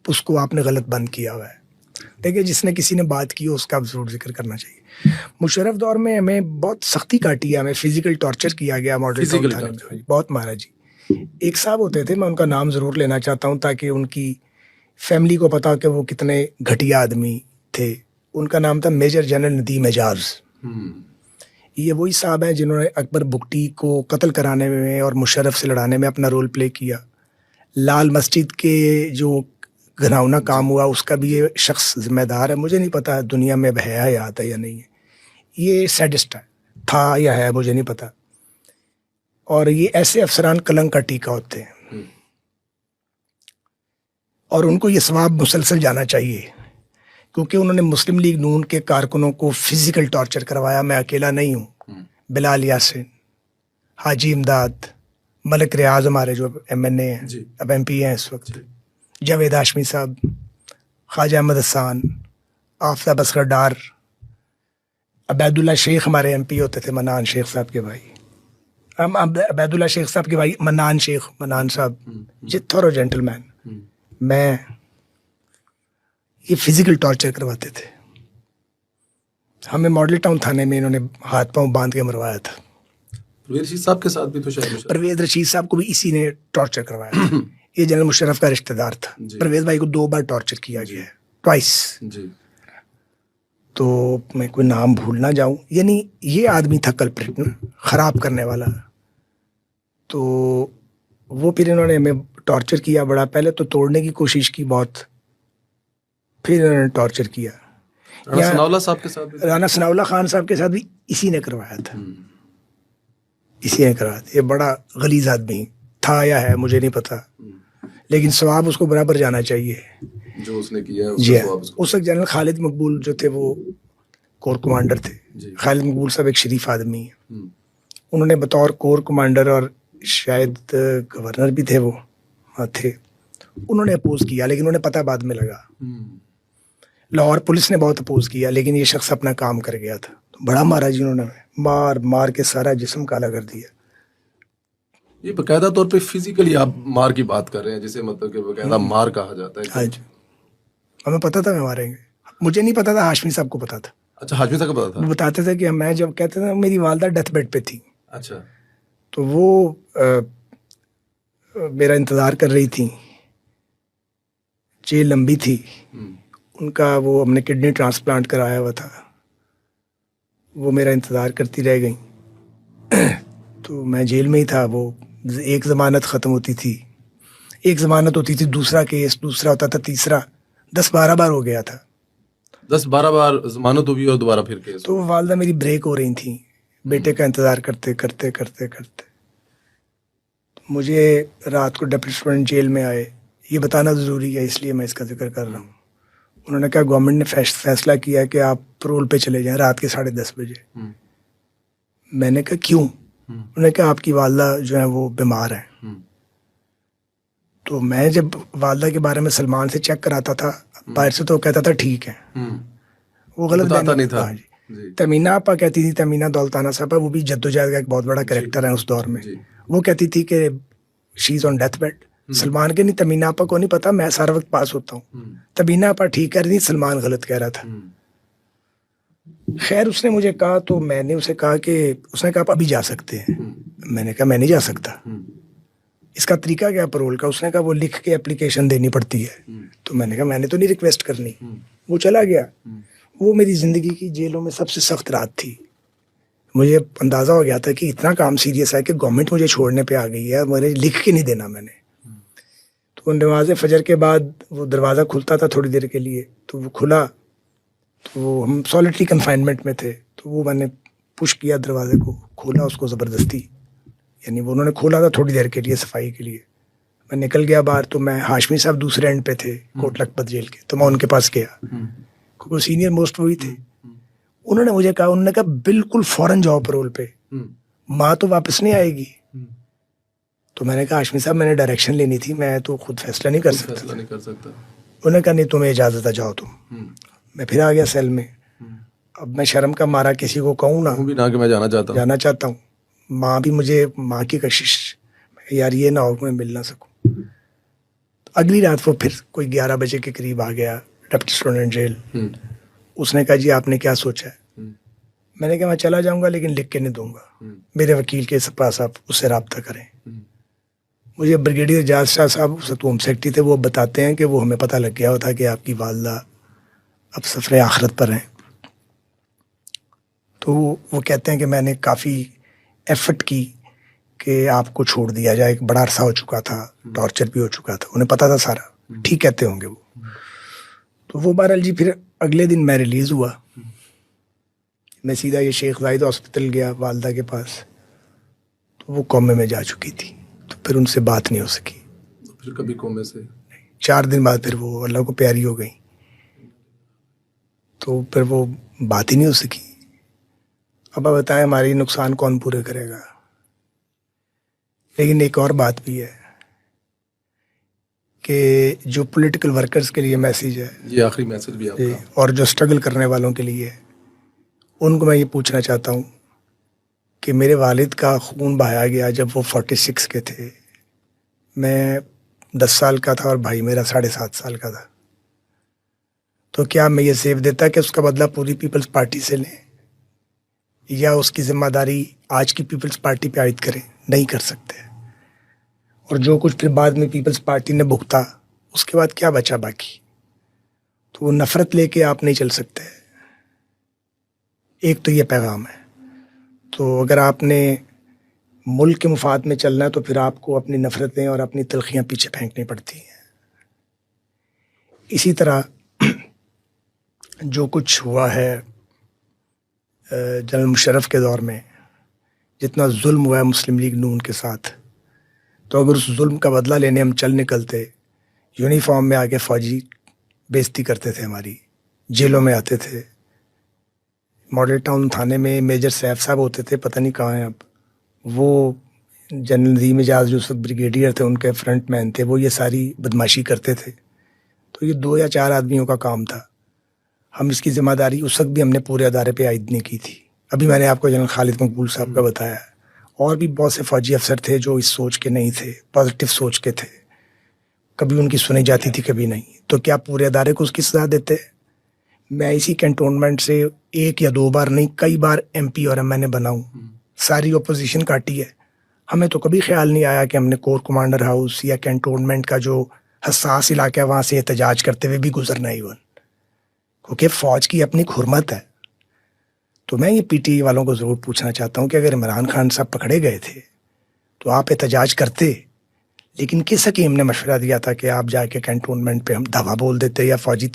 اس کو آپ نے غلط بند کیا ہوا ہے. دیکھیں جس نے کسی نے بات کی ہو اس کا ضرور ذکر کرنا چاہیے. مشرف دور میں ہمیں بہت سختی کاٹی ہے, ہمیں فزیکل ٹارچر کیا گیا ماڈل ٹاؤن تھانے میں, بہت مارا جی. ایک صاحب ہوتے تھے, میں ان کا نام ضرور لینا چاہتا ہوں تاکہ ان کی فیملی کو پتا کہ وہ کتنے گھٹیا آدمی تھے. ان کا نام تھا میجر جنرل ندیم اعجاز. یہ وہی صاحب ہیں جنہوں نے اکبر بگٹی کو قتل کرانے میں اور مشرف سے لڑانے میں اپنا رول پلے کیا. لال مسجد کے جو گھناؤنا کام ہوا اس کا بھی یہ شخص ذمہ دار ہے. مجھے نہیں پتا دنیا میں اب ہے یا آتا یا نہیں ہے. یہ سیڈسٹ ہے, تھا یا ہے مجھے نہیں پتا. اور یہ ایسے افسران کلنگ کا ٹیکا ہوتے ہیں, اور ان کو یہ ثواب مسلسل جانا چاہیے کیونکہ انہوں نے مسلم لیگ نون کے کارکنوں کو فزیکل ٹارچر کروایا. میں اکیلا نہیں ہوں, بلال یاسین, حاجی امداد, ملک ریاض ہمارے جو ایم این اے ہیں اب ایم پی ہیں اس وقت, جاوید ہاشمی صاحب, خواجہ احمد حسان, آفتاب اصغر ڈار, عبید اللہ شیخ ہمارے ایم پی ہوتے تھے, منان شیخ صاحب کے بھائی, ہم عبید اللہ شیخ صاحب کے بھائی منان شیخ, منان صاحب تھورو جینٹل مین. میں یہ فزیکل ٹارچر کرواتے تھے. ہمیں ماڈل ٹاؤن تھانے میں انہوں نے ہاتھ پاؤں باندھ کے مروایا تھا. پرویز رشید صاحب کے ساتھ بھی تو شاید پرویز رشید صاحب کو بھی اسی نے ٹارچر کروایا تھا. یہ جنرل مشرف کا رشتہ دار تھا. پرویز بھائی کو 2 بار ٹارچر کیا گیا ہے, ٹوائس. تو میں کوئی نام بھول نہ جاؤں, یعنی یہ آدمی تھا کلپریٹ خراب کرنے والا. تو وہ پھر انہوں نے ہمیں ٹارچر کیا بڑا. پہلے تو توڑنے کی کوشش کی بہت, پھر انہوں نے ٹارچر کیا. رانا ثناء اللہ صاحب کے ساتھ بھی, رانا ثناء اللہ خان صاحب کے ساتھ بھی اسی نے کروایا تھا. اسی نے کروایا تھا. یہ بڑا غلیظ آدمی تھا یا ہے مجھے نہیں پتا, لیکن ثواب اس کو برابر جانا چاہیے جو اس نے کیا. جی ہاں, اس وقت جنرل خالد مقبول جو تھے وہ کور کمانڈر تھے. خالد مقبول صاحب ایک شریف آدمی ہیں. انہوں نے بطور کور کمانڈر اور شاید گورنر بھی تھے, وہ تھے, انہوں نے اپوز کیا, لیکن انہیں پتہ بعد میں لگا. لاہور پولیس نے بہت اپوز کیا, لیکن یہ شخص اپنا کام کر گیا تھا. بڑا مارا جی انہوں نے, مار مار کے سارا جسم کالا کر دیا. یہ باقاعدہ طور پہ فزیکلی آپ مار کی بات کر رہے ہیں, جسے مطلب کہ باقاعدہ مار کہا جاتا ہے. ہاں جی, ہمیں پتا تھا ماریں گے. مجھے نہیں پتا تھا, ہاشمی صاحب کو پتا تھا. اچھا, ہاشمی صاحب کو پتا تھا. وہ بتاتے تھے کہ میں جب کہتے تھے میری والدہ ڈیتھ بیڈ پہ تھی. اچھا. تو وہ میرا انتظار کر رہی تھی, جیل لمبی تھی ان کا, وہ ہم نے کڈنی ٹرانسپلانٹ کرایا ہوا تھا, وہ میرا انتظار کرتی رہ گئیں. تو میں جیل میں ہی تھا. وہ ایک ضمانت ختم ہوتی تھی, ایک ضمانت ہوتی تھی, دوسرا کیس, دوسرا ہوتا تھا, تیسرا 10-12 بار ہو گیا تھا. 10-12 بار ضمانت ہوئی اور دوبارہ پھر کیس. تو والدہ میری بریک ہو رہی تھیں بیٹے کا انتظار کرتے کرتے کرتے کرتے. مجھے رات کو ڈپٹی سپرنٹینڈنٹ جیل میں آئے. یہ بتانا ضروری ہے اس لیے میں اس کا ذکر کر رہا ہوں. انہوں نے کہا گورنمنٹ نے فیصلہ کیا کہ آپ پرول پہ چلے جائیں رات کے 10:30 بجے. میں نے کہا کیوں؟ انہوں نے کہا آپ کی والدہ جو ہے وہ بیمار ہیں. تو میں جب والدہ کے بارے میں سلمان سے چیک کراتا تھا باہر سے تو کہتا تھا ٹھیک ہے, وہ غلط نہیں تھا. تمینہ آپا کہتی تھی, تمینہ دولتانہ صاحبہ, وہ بھی جدوجہد کا ایک بہت بڑا کریکٹر ہے اس دور میں. وہ کہتی تھی کہ شی از آن ڈیتھ بیڈ. سلمان کے نہیں, تمینہ آپا کو نہیں پتا, میں سارا وقت پاس ہوتا ہوں. تمینہ آپا ٹھیک کہہ رہی تھی, سلمان غلط کہہ رہا تھا. خیر اس نے مجھے کہا, تو میں نے اسے کہا کہ, اس نے کہا آپ ابھی جا سکتے ہیں. میں نے کہا میں نہیں جا سکتا. اس کا طریقہ کیا پرول کا؟ اس نے کہا وہ لکھ کے اپلیکیشن دینی پڑتی ہے. تو میں نے کہا میں نے تو نہیں ریکویسٹ کرنی. وہ چلا گیا. وہ میری زندگی کی جیلوں میں سب سے سخت رات تھی. مجھے اندازہ ہو گیا تھا کہ اتنا کام سیریس ہے کہ گورنمنٹ مجھے چھوڑنے پہ آ گئی ہے, مجھے لکھ کے نہیں دینا میں نے. تو نماز فجر کے بعد وہ دروازہ کھلتا تھا تھوڑی دیر کے لیے, تو وہ کھلا, تو وہ ہم سالٹری کنفائنمنٹ میں تھے, تو وہ میں نے پش کیا دروازے کو, کھولا اس کو زبردستی, یعنی وہ انہوں نے کھولا تھا تھوڑی دیر کے لیے صفائی کے لیے. میں نکل گیا باہر, تو میں ہاشمی صاحب دوسرے اینڈ پہ تھے کوٹ لکھپت جیل کے, تو میں ان کے پاس گیا کیونکہ سینئر موسٹ وہی تھے. انہوں نے مجھے کہا, انہوں نے کہا بالکل فوراً جاؤ پرول پہ, ماں تو واپس نہیں آئے گی. تو میں نے کہا ہاشمی صاحب میں نے ڈائریکشن لینی تھی, میں تو خود فیصلہ نہیں کر سکتا. انہوں نے کہا نہیں تمہیں اجازت ہے جاؤ تم. میں پھر آ گیا سیل میں. اب میں شرم کا مارا کسی کو کہوں نا کہ میں جانا چاہتا ہوں. ماں بھی مجھے, ماں کی کشش, یار یہ نہ ہو کہ میں مل نہ سکوں. اگلی رات وہ پھر کوئی 11 بجے کے قریب آ گیا ڈپٹی سپرنٹینڈنٹ جیل. اس نے کہا جی آپ نے کیا سوچا ہے؟ میں نے کہا میں چلا جاؤں گا لیکن لکھ کے نہیں دوں گا, میرے وکیل کے پاس آپ اس سے رابطہ کریں. مجھے بریگیڈیئر اعجاز شاہ صاحب ہوم سیکرٹری تھے, وہ بتاتے ہیں کہ وہ ہمیں پتہ لگ گیا تھا کہ آپ کی والدہ اب سفر آخرت پر ہیں. تو وہ کہتے ہیں کہ میں نے کافی ایفرٹ کی کہ آپ کو چھوڑ دیا جائے, ایک بڑا عرصہ ہو چکا تھا, ٹارچر بھی ہو چکا تھا, انہیں پتا تھا سارا, ٹھیک کہتے ہوں گے وہ. تو وہ بہرحال جی پھر اگلے دن میں ریلیز ہوا, میں سیدھا یہ شیخ زاہد ہاسپٹل گیا والدہ کے پاس. تو وہ کومے میں جا چکی تھی, تو پھر ان سے بات نہیں ہو سکی. پھر کبھی کومے سے 4 دن بعد پھر وہ اللہ کو پیاری ہو گئی, تو پھر وہ بات ہی نہیں ہو سکی. اب آپ بتائیں ہماری نقصان کون پورے کرے گا. لیکن ایک اور بات بھی ہے کہ جو پولیٹیکل ورکرز کے لیے میسیج ہے, یہ آخری میسج بھی آپ کا, اور جو اسٹرگل کرنے والوں کے لیے, ان کو میں یہ پوچھنا چاہتا ہوں کہ میرے والد کا خون بہایا گیا جب وہ 46 کے تھے, میں 10 سال کا تھا اور بھائی میرا 7.5 سال کا تھا. تو کیا میں یہ سیو دیتا کہ اس کا بدلہ پوری پیپلز پارٹی سے لیں, یا اس کی ذمہ داری آج کی پیپلز پارٹی پہ عائد کریں؟ نہیں کر سکتے. اور جو کچھ پھر بعد میں پیپلز پارٹی نے بھگتا, اس کے بعد کیا بچا باقی؟ تو وہ نفرت لے کے آپ نہیں چل سکتے. ایک تو یہ پیغام ہے. تو اگر آپ نے ملک کے مفاد میں چلنا ہے تو پھر آپ کو اپنی نفرتیں اور اپنی تلخیاں پیچھے پھینکنی پڑتی ہیں. اسی طرح جو کچھ ہوا ہے جنرل مشرف کے دور میں, جتنا ظلم ہوا ہے مسلم لیگ نون کے ساتھ, تو اگر اس ظلم کا بدلہ لینے ہم چل نکلتے, یونیفارم میں آگے فوجی بےزتی کرتے تھے ہماری, جیلوں میں آتے تھے. ماڈل ٹاؤن تھانے میں میجر سیف صاحب ہوتے تھے, پتہ نہیں کہاں ہیں اب. وہ جنرل ندیم اعجاز جو اس وقت بریگیڈیئر تھے, ان کے فرنٹ مین تھے, وہ یہ ساری بدماشی کرتے تھے. تو یہ 2 یا 4 آدمیوں کا کام تھا. ہم اس کی ذمہ داری اس وقت بھی ہم نے پورے ادارے پہ عائد نہیں کی تھی. ابھی میں نے آپ کو جنرل خالد مقبول صاحب کا بتایا, اور بھی بہت سے فوجی افسر تھے جو اس سوچ کے نہیں تھے, پازیٹیو سوچ کے تھے. کبھی ان کی سنی جاتی تھی, کبھی نہیں. تو کیا پورے ادارے کو اس کی سزا دیتے؟ میں اسی کنٹونمنٹ سے 1 یا 2 بار نہیں, کئی بار MP اور MNA بنا ہوں, ساری اپوزیشن کاٹی ہے. ہمیں تو کبھی خیال نہیں آیا کہ ہم نے کور کمانڈر ہاؤس یا کنٹونمنٹ کا جو حساس علاقہ ہے وہاں سے احتجاج کرتے ہوئے بھی گزرنا ایون, کیونکہ فوج کی اپنی حرمت ہے. تو میں یہ PTI والوں کو ضرور پوچھنا چاہتا ہوں کہ اگر عمران خان صاحب پکڑے گئے تھے تو آپ احتجاج کرتے, لیکن کس حکیم نے مشورہ دیا تھا کہ آپ جا کے کنٹونمنٹ پہ ہم دھاوا بول دیتے یا فوجی